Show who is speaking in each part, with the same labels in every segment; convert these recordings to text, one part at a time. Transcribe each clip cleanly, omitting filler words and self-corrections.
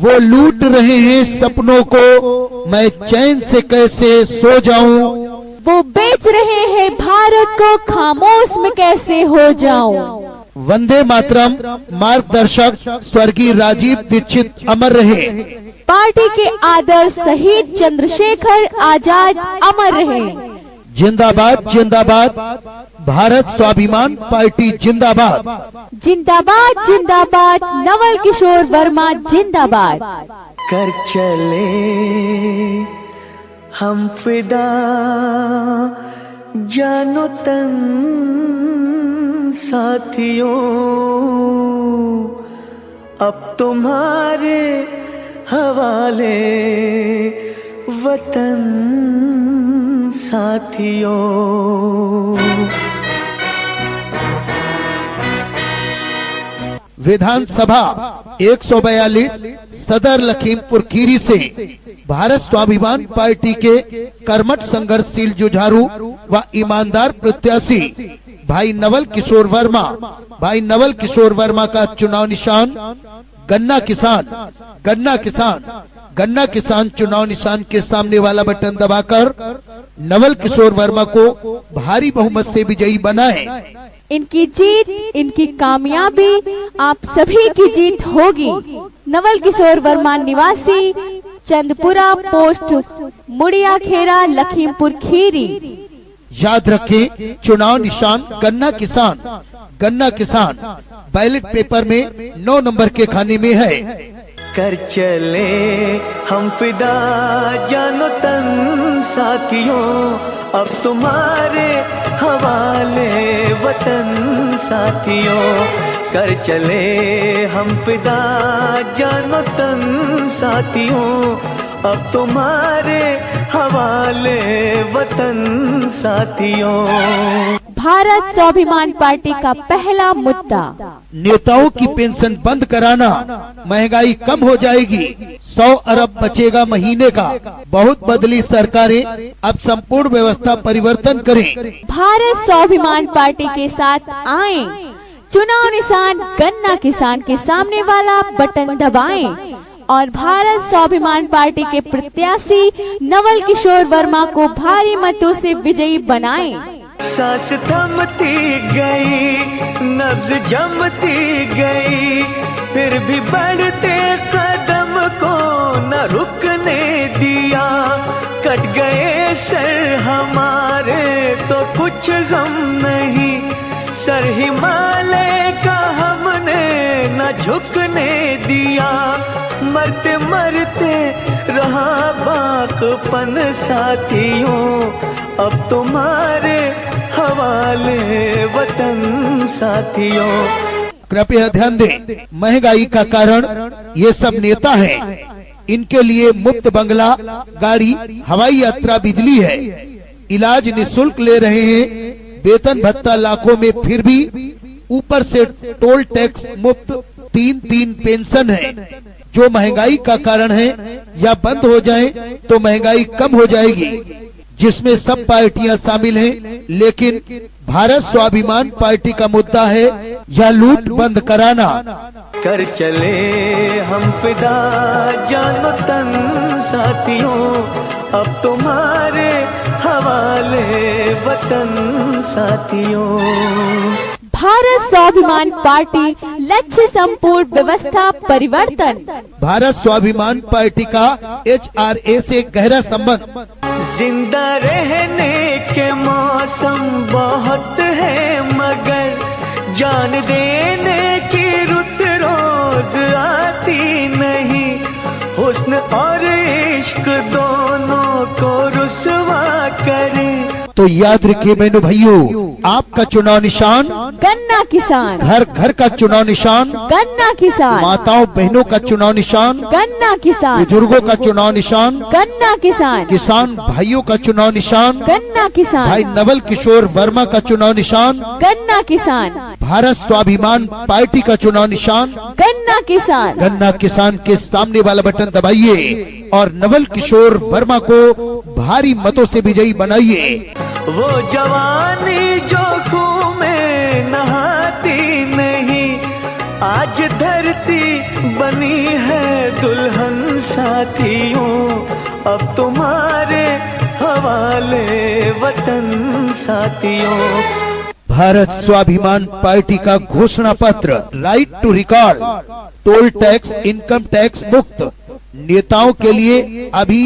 Speaker 1: वो लूट रहे हैं सपनों को, मैं चैन से कैसे सो जाऊं।
Speaker 2: वो बेच रहे हैं भारत को, खामोश में कैसे हो जाऊं।
Speaker 1: वंदे मातरम मार्गदर्शक स्वर्गीय राजीव दीक्षित अमर रहे।
Speaker 2: पार्टी के आदर्श शहीद चंद्रशेखर आजाद अमर रहे।
Speaker 1: जिंदाबाद जिंदाबाद, भारत स्वाभिमान पार्टी जिंदाबाद।
Speaker 2: जिंदाबाद जिंदाबाद, नवल किशोर वर्मा जिंदाबाद।
Speaker 3: कर चले हम फिदा, जानो तन साथियों, अब तुम्हारे हवाले वतन साथियों।
Speaker 1: विधानसभा 142 सदर लखीमपुर खीरी से भारत स्वाभिमान पार्टी के कर्मठ संघर्षशील जुझारू व ईमानदार प्रत्याशी भाई नवल किशोर वर्मा का चुनाव निशान गन्ना किसान। गन्ना किसान चुनाव निशान के सामने वाला बटन दबाकर नवल किशोर वर्मा को भारी बहुमत से विजयी बनाएं।
Speaker 2: इनकी जीत, इनकी कामयाबी आप सभी की जीत होगी। नवल किशोर वर्मा निवासी, चंदपुरा पोस्ट, मुड़िया खेरा, लखीमपुर खीरी।
Speaker 1: याद रखें, चुनाव निशान गन्ना किसान बैलेट पेपर में 9 नंबर के खाने में है।
Speaker 3: कर चले हम फिदा, जानो तन साथियों, अब तुम्हारे हवाले वतन साथियों। कर चले हम फिदा, जानो तन साथियों, अब तुम्हारे हवाले वतन साथियों।
Speaker 2: भारत स्वाभिमान पार्टी का पहला मुद्दा,
Speaker 1: नेताओं की पेंशन बंद कराना। महंगाई कम हो जाएगी, 100 अरब बचेगा महीने का। बहुत बदली सरकारें, अब संपूर्ण व्यवस्था परिवर्तन करें।
Speaker 2: भारत स्वाभिमान पार्टी के साथ आएं। चुनाव निशान गन्ना किसान के सामने वाला बटन दबाएं और भारत स्वाभिमान पार्टी के प्रत्याशी नवल किशोर वर्मा को भारी मतों से विजयी बनाएं।
Speaker 3: सांस थमती गई, नब्ज जमती गई, फिर भी बढ़ते कदम को न रुकने दिया। कट गए सर हमारे तो कुछ गम नहीं, सर हिमालय का हमने न झुकने दिया। मरते मरते रहा बाकपन साथियों, अब तुम्हारे हवाले वतन साथियों।
Speaker 1: कृपया ध्यान दें, महंगाई का कारण ये सब नेता हैं। इनके लिए मुफ्त बंगला, गाड़ी, हवाई यात्रा, बिजली है। इलाज निःशुल्क ले रहे हैं, वेतन भत्ता लाखों में, फिर भी ऊपर से टोल टैक्स मुफ्त, 3 पेंशन है। जो महंगाई का कारण है या बंद हो जाए तो महंगाई कम हो जाएगी, जिसमें सब पार्टियां शामिल हैं। लेकिन भारत स्वाभिमान पार्टी का मुद्दा है यह लूट बंद कराना।
Speaker 3: कर चले हम फिदा, जानो तन साथियों, अब तुम्हारे हवाले वतन साथियों।
Speaker 2: भारत स्वाभिमान पार्टी, लक्ष्य संपूर्ण व्यवस्था परिवर्तन।
Speaker 1: भारत स्वाभिमान पार्टी का HRA से गहरा संबंध।
Speaker 3: जिंदा रहने के मौसम बहुत है, मगर जान देने की रुत रोज आती नहीं। हुस्न और इश्क दोनों को रुसवा करे।
Speaker 1: तो याद रखिए बहनों भाइयों, आपका चुनाव निशान
Speaker 2: गन्ना किसान।
Speaker 1: घर घर का चुनाव निशान
Speaker 2: गन्ना किसान।
Speaker 1: माताओं बहनों का चुनाव निशान
Speaker 2: गन्ना किसान।
Speaker 1: बुजुर्गों का चुनाव निशान
Speaker 2: गन्ना किसान।
Speaker 1: किसान भाइयों का चुनाव निशान
Speaker 2: गन्ना किसान।
Speaker 1: भाई नवल किशोर वर्मा का चुनाव निशान
Speaker 2: गन्ना किसान।
Speaker 1: भारत स्वाभिमान पार्टी का चुनाव निशान
Speaker 2: गन्ना किसान।
Speaker 1: गन्ना किसान के सामने वाला बटन दबाइए और नवल किशोर वर्मा को भारी मतों से विजयी बनाइए।
Speaker 3: वो जवानी जो खून में नहाती नहीं, आज धरती बनी है दुल्हन साथियों अब तुम्हारे हवाले वतन साथियों।
Speaker 1: भारत स्वाभिमान पार्टी का घोषणा पत्र right to recall toll tax income tax मुक्त। नेताओं के लिए अभी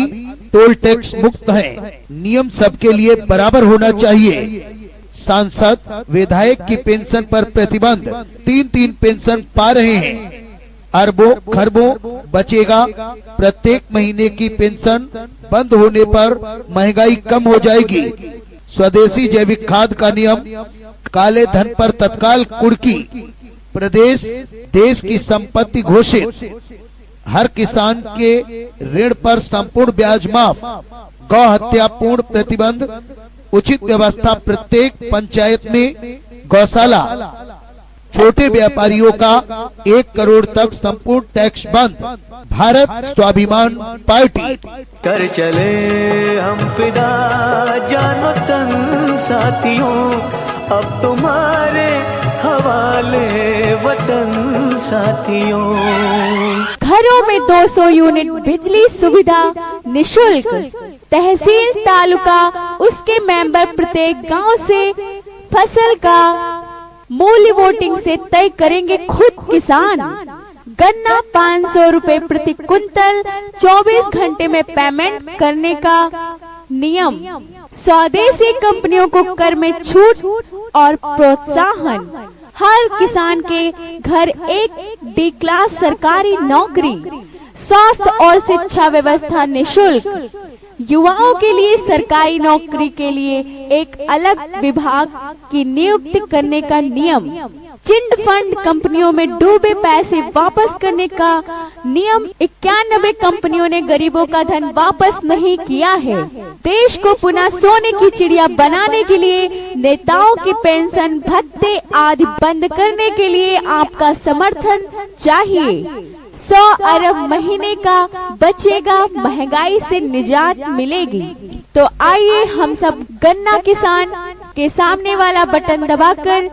Speaker 1: टोल टैक्स मुक्त है, नियम सबके लिए बराबर होना चाहिए। सांसद विधायक की पेंशन पर प्रतिबंध, 3-3 पेंशन पा रहे हैं, अरबों खरबों बचेगा। प्रत्येक महीने की पेंशन बंद होने पर महंगाई कम हो जाएगी। स्वदेशी जैविक खाद का नियम, काले धन पर तत्काल कुर्की। प्रदेश देश की संपत्ति घोषित, हर किसान के ऋण पर संपूर्ण ब्याज माफ। गौ हत्या पूर्ण प्रतिबंध, उचित व्यवस्था प्रत्येक पंचायत में गौशाला। छोटे व्यापारियों का 1 करोड़ तक संपूर्ण टैक्स बंद। भारत स्वाभिमान पार्टी।
Speaker 3: कर चले हम फिदा जानो तन साथियों अब तुम्हारे हवाले वतन साथियों।
Speaker 2: घरों में 200 यूनिट बिजली सुविधा निशुल्क। तहसील तालुका उसके मेंबर प्रत्येक गांव से फसल का मूल्य वोटिंग से तय करेंगे खुद किसान। गन्ना 500 रुपए प्रति कुंतल, 24 घंटे में पेमेंट करने का नियम। स्वदेशी कंपनियों को कर में छूट और प्रोत्साहन। हर किसान के घर एक डी क्लास सरकारी नौकरी। स्वास्थ्य और शिक्षा व्यवस्था निशुल्क। युवाओं के लिए सरकारी नौकरी के लिए एक अलग विभाग की नियुक्ति करने का नियम। चिट फंड कंपनियों में डूबे पैसे वापस करने का नियम। 91 कंपनियों ने गरीबों का धन वापस नहीं किया है। देश को पुनः सोने की चिड़िया बनाने के लिए नेताओं की पेंशन भत्ते आदि बंद करने के लिए आपका समर्थन चाहिए। 100 अरब महीने का बचेगा, महंगाई से निजात मिलेगी। तो आइए हम सब गन्ना किसान के सामने वाला बटन दबाकर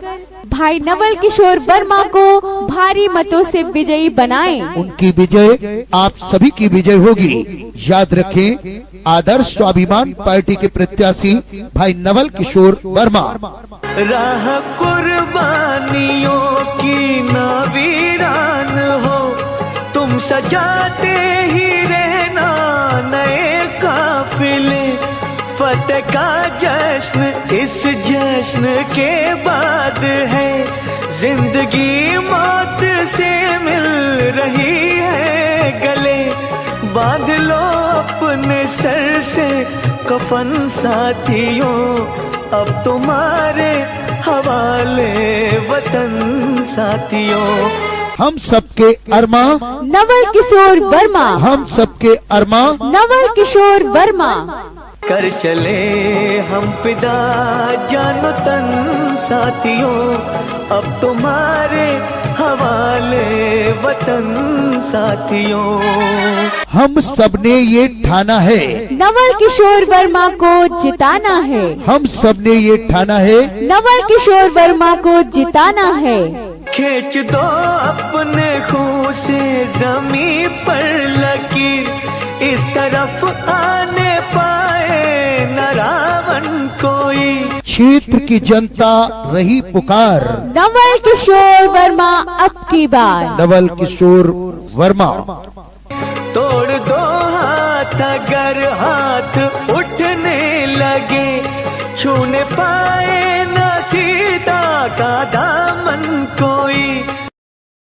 Speaker 2: भाई नवल किशोर वर्मा को भारी मतों से विजयी बनाएं।
Speaker 1: उनकी विजय आप सभी की विजय होगी। याद रखें, आदर्श स्वाभिमान पार्टी के प्रत्याशी भाई नवल किशोर वर्मा।
Speaker 3: राह कुर्बानियों की ना वीरान हो, तुम सजाते ही रहना नए काफिले। फतेह का जश्न इस जश्न के बाद है, जिंदगी मौत से मिल रही है गले। बांध लो अपने सर से कफन साथियों, अब तुम्हारे हवाले वतन साथियों।
Speaker 1: हम सबके अरमा
Speaker 2: नवल किशोर वर्मा।
Speaker 1: हम सबके अरमा
Speaker 2: नवल किशोर वर्मा।
Speaker 3: कर चले हम फिदा जानो तन साथियों, अब तुम्हारे हवाले वतन साथियों।
Speaker 1: हम सबने ये ठाना है,
Speaker 2: नवल किशोर वर्मा को जिताना है।
Speaker 1: हम सबने ये ठाना है,
Speaker 2: नवल किशोर वर्मा को जिताना है।
Speaker 3: खींच दो अपने खून से जमीन पर लकीर, इस तरफ आने पाए न रावण कोई।
Speaker 1: क्षेत्र की जनता रही पुकार,
Speaker 2: नवल किशोर वर्मा अब की बार।
Speaker 1: नवल किशोर वर्मा।
Speaker 3: तोड़ दो हाथ अगर हाथ उठने लगे, छूने पाए न सीता का दामन को।